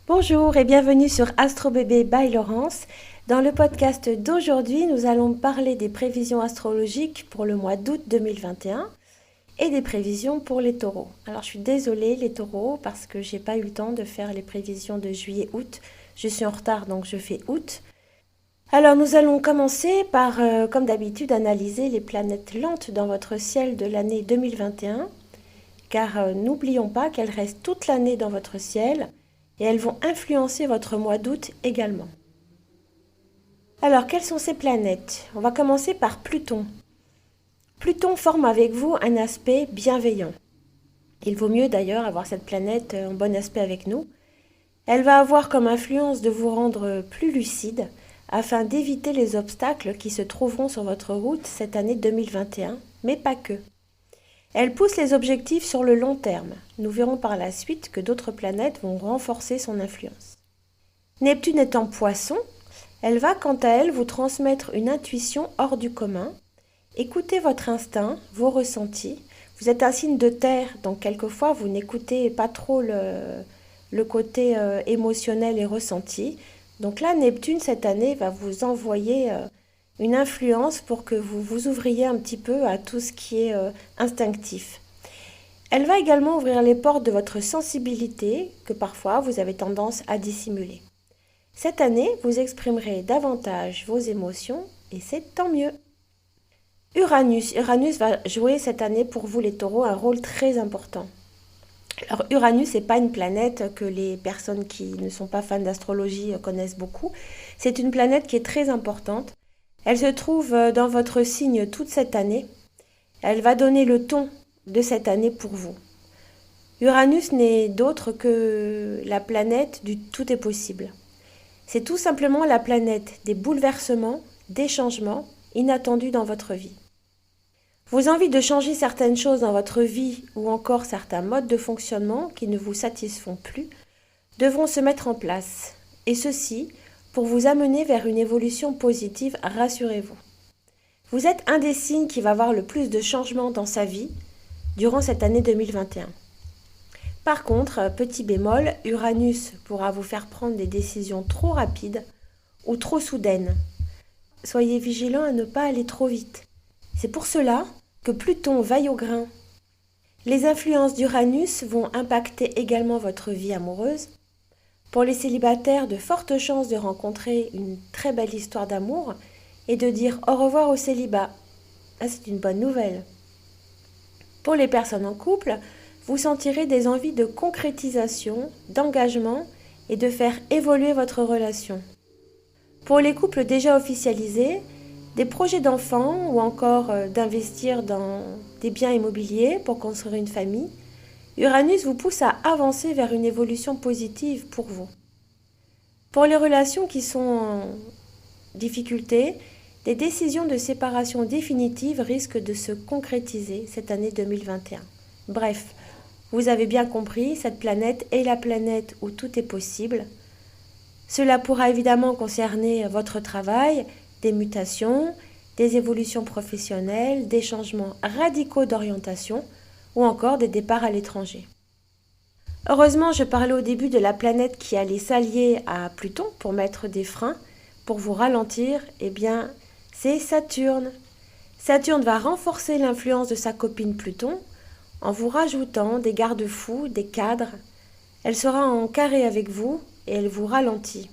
Bonjour et bienvenue sur Astro Bébé by Laurence. Dans le podcast d'aujourd'hui, nous allons parler des prévisions astrologiques pour le mois d'août 2021 et des prévisions pour les taureaux. Alors je suis désolée les taureaux parce que j'ai pas eu le temps de faire les prévisions de juillet-août. Je suis en retard donc je fais août. Alors nous allons commencer par, comme d'habitude, analyser les planètes lentes dans votre ciel de l'année 2021 car n'oublions pas qu'elles restent toute l'année dans votre ciel et elles vont influencer votre mois d'août également. Alors, quelles sont ces planètes? On va commencer par Pluton. Pluton forme avec vous un aspect bienveillant. Il vaut mieux d'ailleurs avoir cette planète en bon aspect avec nous. Elle va avoir comme influence de vous rendre plus lucide afin d'éviter les obstacles qui se trouveront sur votre route cette année 2021, mais pas que. Elle pousse les objectifs sur le long terme. Nous verrons par la suite que d'autres planètes vont renforcer son influence. Neptune est en Poisson, elle va quant à elle vous transmettre une intuition hors du commun. Écoutez votre instinct, vos ressentis. Vous êtes un signe de terre, donc quelquefois vous n'écoutez pas trop le côté émotionnel et ressenti. Donc là, Neptune cette année va vous envoyer une influence pour que vous vous ouvriez un petit peu à tout ce qui est instinctif. Elle va également ouvrir les portes de votre sensibilité que parfois vous avez tendance à dissimuler. Cette année, vous exprimerez davantage vos émotions et c'est tant mieux. Uranus va jouer cette année pour vous les taureaux un rôle très important. Alors Uranus n'est pas une planète que les personnes qui ne sont pas fans d'astrologie connaissent beaucoup. C'est une planète qui est très importante. Elle se trouve dans votre signe toute cette année. Elle va donner le ton de cette année pour vous. Uranus n'est d'autre que la planète du tout est possible. C'est tout simplement la planète des bouleversements, des changements inattendus dans votre vie. Vos envies de changer certaines choses dans votre vie ou encore certains modes de fonctionnement qui ne vous satisfont plus devront se mettre en place. Et ceci pour vous amener vers une évolution positive, rassurez-vous. Vous êtes un des signes qui va avoir le plus de changements dans sa vie durant cette année 2021. Par contre, petit bémol, Uranus pourra vous faire prendre des décisions trop rapides ou trop soudaines. Soyez vigilants à ne pas aller trop vite. C'est pour cela que Pluton veille au grain. Les influences d'Uranus vont impacter également votre vie amoureuse. Pour les célibataires, de fortes chances de rencontrer une très belle histoire d'amour et de dire au revoir au célibat. Ah, c'est une bonne nouvelle. Pour les personnes en couple, vous sentirez des envies de concrétisation, d'engagement et de faire évoluer votre relation. Pour les couples déjà officialisés, des projets d'enfants ou encore d'investir dans des biens immobiliers pour construire une famille, Uranus vous pousse à avancer vers une évolution positive pour vous. Pour les relations qui sont en difficulté, des décisions de séparation définitive risquent de se concrétiser cette année 2021. Bref, vous avez bien compris, cette planète est la planète où tout est possible. Cela pourra évidemment concerner votre travail, des mutations, des évolutions professionnelles, des changements radicaux d'orientation, ou encore des départs à l'étranger. Heureusement, je parlais au début de la planète qui allait s'allier à Pluton pour mettre des freins, pour vous ralentir, eh bien, c'est Saturne. Saturne va renforcer l'influence de sa copine Pluton en vous rajoutant des garde-fous, des cadres. Elle sera en carré avec vous et elle vous ralentit.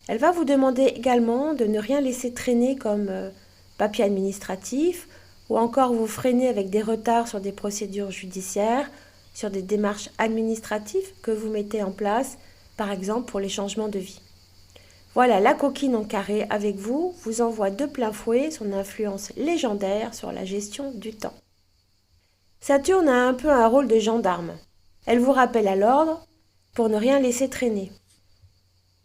Elle va vous demander également de ne rien laisser traîner comme papier administratif, ou encore vous freiner avec des retards sur des procédures judiciaires, sur des démarches administratives que vous mettez en place, par exemple pour les changements de vie. Voilà, la coquine en carré avec vous vous envoie de plein fouet son influence légendaire sur la gestion du temps. Saturne a un peu un rôle de gendarme. Elle vous rappelle à l'ordre pour ne rien laisser traîner.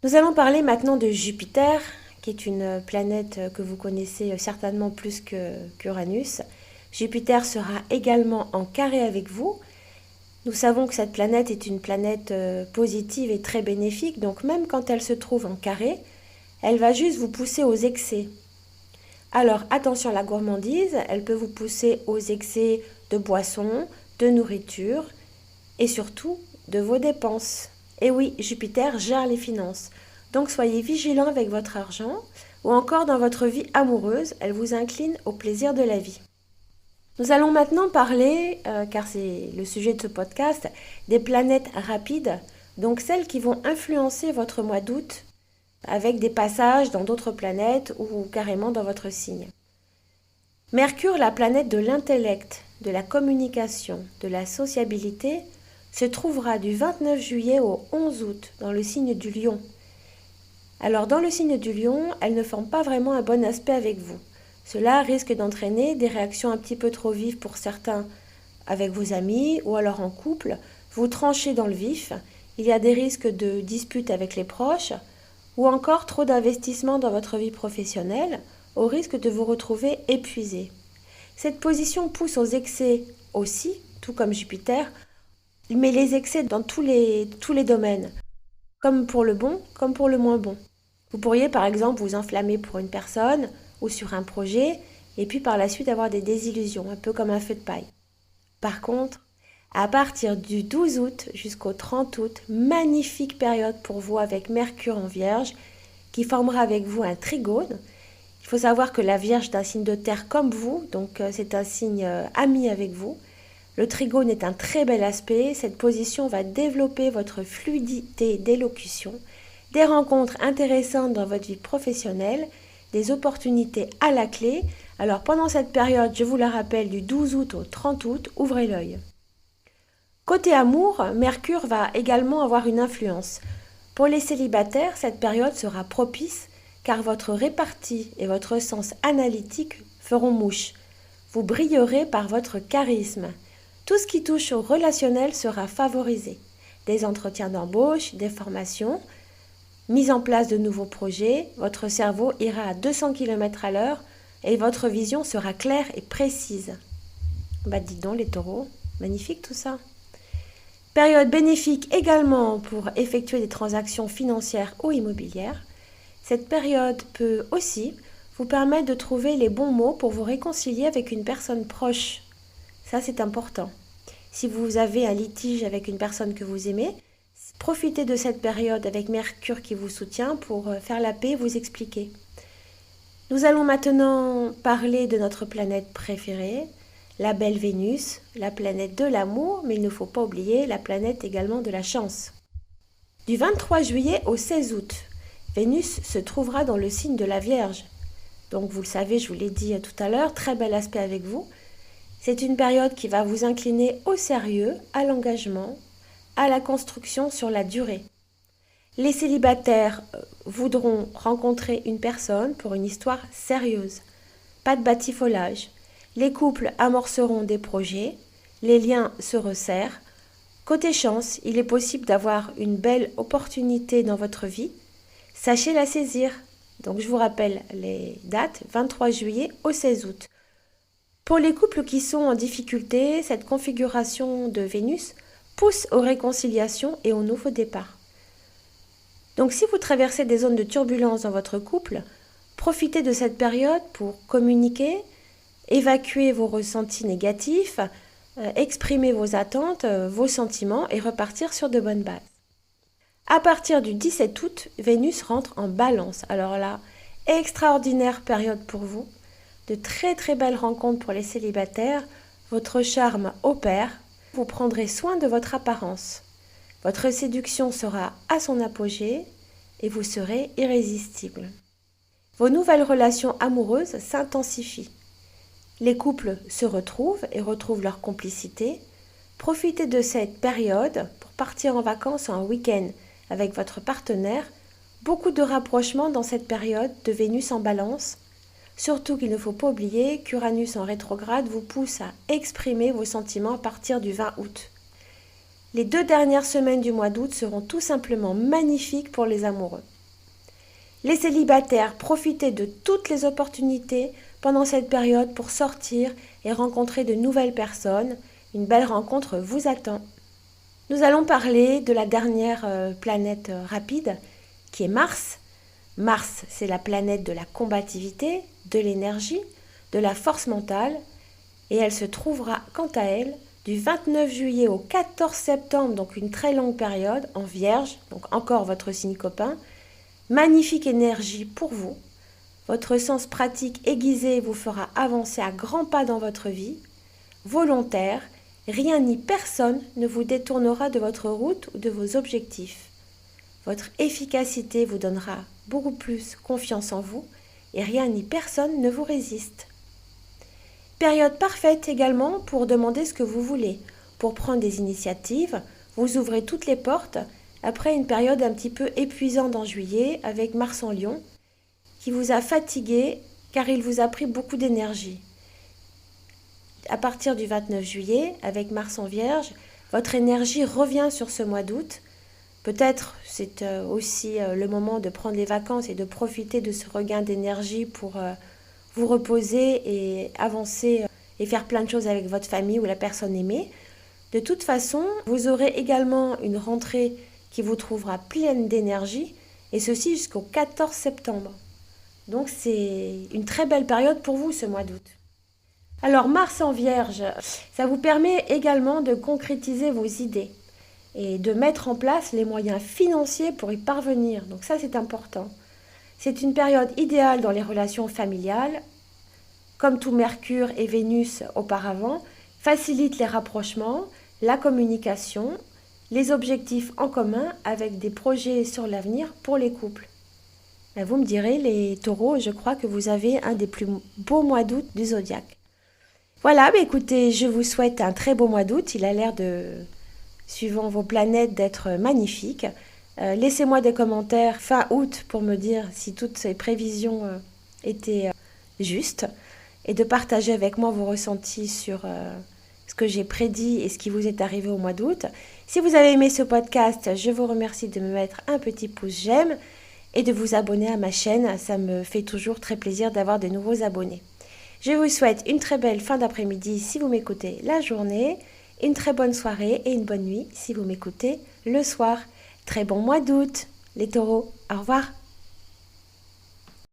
Nous allons parler maintenant de Jupiter, qui est une planète que vous connaissez certainement plus qu'Uranus. Jupiter sera également en carré avec vous. Nous savons que cette planète est une planète positive et très bénéfique, donc même quand elle se trouve en carré, elle va juste vous pousser aux excès. Alors attention à la gourmandise, elle peut vous pousser aux excès de boissons, de nourriture et surtout de vos dépenses. Et oui, Jupiter gère les finances. Donc soyez vigilant avec votre argent ou encore dans votre vie amoureuse, elle vous incline au plaisir de la vie. Nous allons maintenant parler, car c'est le sujet de ce podcast, des planètes rapides, donc celles qui vont influencer votre mois d'août avec des passages dans d'autres planètes ou carrément dans votre signe. Mercure, la planète de l'intellect, de la communication, de la sociabilité, se trouvera du 29 juillet au 11 août dans le signe du Lion. Alors dans le signe du Lion, elle ne forme pas vraiment un bon aspect avec vous. Cela risque d'entraîner des réactions un petit peu trop vives pour certains avec vos amis ou alors en couple. Vous tranchez dans le vif, il y a des risques de disputes avec les proches ou encore trop d'investissement dans votre vie professionnelle au risque de vous retrouver épuisé. Cette position pousse aux excès aussi, tout comme Jupiter, mais les excès dans tous les domaines, comme pour le bon, comme pour le moins bon. Vous pourriez par exemple vous enflammer pour une personne ou sur un projet, et puis par la suite avoir des désillusions, un peu comme un feu de paille. Par contre, à partir du 12 août jusqu'au 30 août, magnifique période pour vous avec Mercure en Vierge, qui formera avec vous un trigone. Il faut savoir que la Vierge est un signe de terre comme vous, donc c'est un signe ami avec vous. Le trigone est un très bel aspect, cette position va développer votre fluidité d'élocution, des rencontres intéressantes dans votre vie professionnelle, des opportunités à la clé. Alors pendant cette période, je vous la rappelle, du 12 août au 30 août, ouvrez l'œil. Côté amour, Mercure va également avoir une influence. Pour les célibataires, cette période sera propice car votre répartie et votre sens analytique feront mouche. Vous brillerez par votre charisme. Tout ce qui touche au relationnel sera favorisé. Des entretiens d'embauche, des formations, mise en place de nouveaux projets, votre cerveau ira à 200 km/h et votre vision sera claire et précise. Dites donc les taureaux, magnifique tout ça. Période bénéfique également pour effectuer des transactions financières ou immobilières. Cette période peut aussi vous permettre de trouver les bons mots pour vous réconcilier avec une personne proche. Ça, c'est important. Si vous avez un litige avec une personne que vous aimez, profitez de cette période avec Mercure qui vous soutient pour faire la paix et vous expliquer. Nous allons maintenant parler de notre planète préférée, la belle Vénus, la planète de l'amour, mais il ne faut pas oublier la planète également de la chance. Du 23 juillet au 16 août, Vénus se trouvera dans le signe de la Vierge. Donc vous le savez, je vous l'ai dit tout à l'heure, très bel aspect avec vous. C'est une période qui va vous incliner au sérieux, à l'engagement, à la construction sur la durée. Les célibataires voudront rencontrer une personne pour une histoire sérieuse. Pas de batifolage. Les couples amorceront des projets, les liens se resserrent. Côté chance, il est possible d'avoir une belle opportunité dans votre vie. Sachez la saisir. Donc je vous rappelle les dates, 23 juillet au 16 août. Pour les couples qui sont en difficulté, cette configuration de Vénus pousse aux réconciliations et aux nouveaux départs. Donc si vous traversez des zones de turbulence dans votre couple, profitez de cette période pour communiquer, évacuer vos ressentis négatifs, exprimer vos attentes, vos sentiments et repartir sur de bonnes bases. À partir du 17 août, Vénus rentre en Balance. Alors là, extraordinaire période pour vous. De très très belles rencontres pour les célibataires. Votre charme opère. Vous prendrez soin de votre apparence. Votre séduction sera à son apogée et vous serez irrésistible. Vos nouvelles relations amoureuses s'intensifient. Les couples se retrouvent et retrouvent leur complicité. Profitez de cette période pour partir en vacances ou en week-end avec votre partenaire. Beaucoup de rapprochements dans cette période de Vénus en Balance. Surtout qu'il ne faut pas oublier qu'Uranus en rétrograde vous pousse à exprimer vos sentiments à partir du 20 août. Les 2 dernières semaines du mois d'août seront tout simplement magnifiques pour les amoureux. Les célibataires, profitez de toutes les opportunités pendant cette période pour sortir et rencontrer de nouvelles personnes. Une belle rencontre vous attend. Nous allons parler de la dernière planète rapide qui est Mars. Mars, c'est la planète de la combativité, de l'énergie, de la force mentale et elle se trouvera quant à elle Du 29 juillet au 14 septembre, donc une très longue période, en Vierge, donc encore votre signe copain. Magnifique énergie pour vous. Votre sens pratique aiguisé vous fera avancer à grands pas dans votre vie. Volontaire, rien ni personne ne vous détournera de votre route ou de vos objectifs. Votre efficacité vous donnera beaucoup plus confiance en vous et rien ni personne ne vous résiste. Période parfaite également pour demander ce que vous voulez, pour prendre des initiatives. Vous ouvrez toutes les portes après une période un petit peu épuisante en juillet avec Mars en Lion qui vous a fatigué car il vous a pris beaucoup d'énergie. À partir du 29 juillet, avec Mars en Vierge, votre énergie revient sur ce mois d'août. Peut-être c'est aussi le moment de prendre les vacances et de profiter de ce regain d'énergie pour vous reposer et avancer et faire plein de choses avec votre famille ou la personne aimée. De toute façon, vous aurez également une rentrée qui vous trouvera pleine d'énergie, et ceci jusqu'au 14 septembre. Donc c'est une très belle période pour vous ce mois d'août. Alors Mars en Vierge, ça vous permet également de concrétiser vos idées et de mettre en place les moyens financiers pour y parvenir. Donc ça c'est important. C'est une période idéale dans les relations familiales. Comme tout Mercure et Vénus auparavant, facilite les rapprochements, la communication, les objectifs en commun avec des projets sur l'avenir pour les couples. Vous me direz, les taureaux, je crois que vous avez un des plus beaux mois d'août du zodiaque. Voilà, écoutez, je vous souhaite un très beau mois d'août. Il a l'air suivant vos planètes, d'être magnifique. Laissez-moi des commentaires fin août pour me dire si toutes ces prévisions étaient justes et de partager avec moi vos ressentis sur ce que j'ai prédit et ce qui vous est arrivé au mois d'août. Si vous avez aimé ce podcast, je vous remercie de me mettre un petit pouce j'aime et de vous abonner à ma chaîne. Ça me fait toujours très plaisir d'avoir de nouveaux abonnés. Je vous souhaite une très belle fin d'après-midi si vous m'écoutez la journée, une très bonne soirée et une bonne nuit si vous m'écoutez le soir. Très bon mois d'août, les taureaux. Au revoir.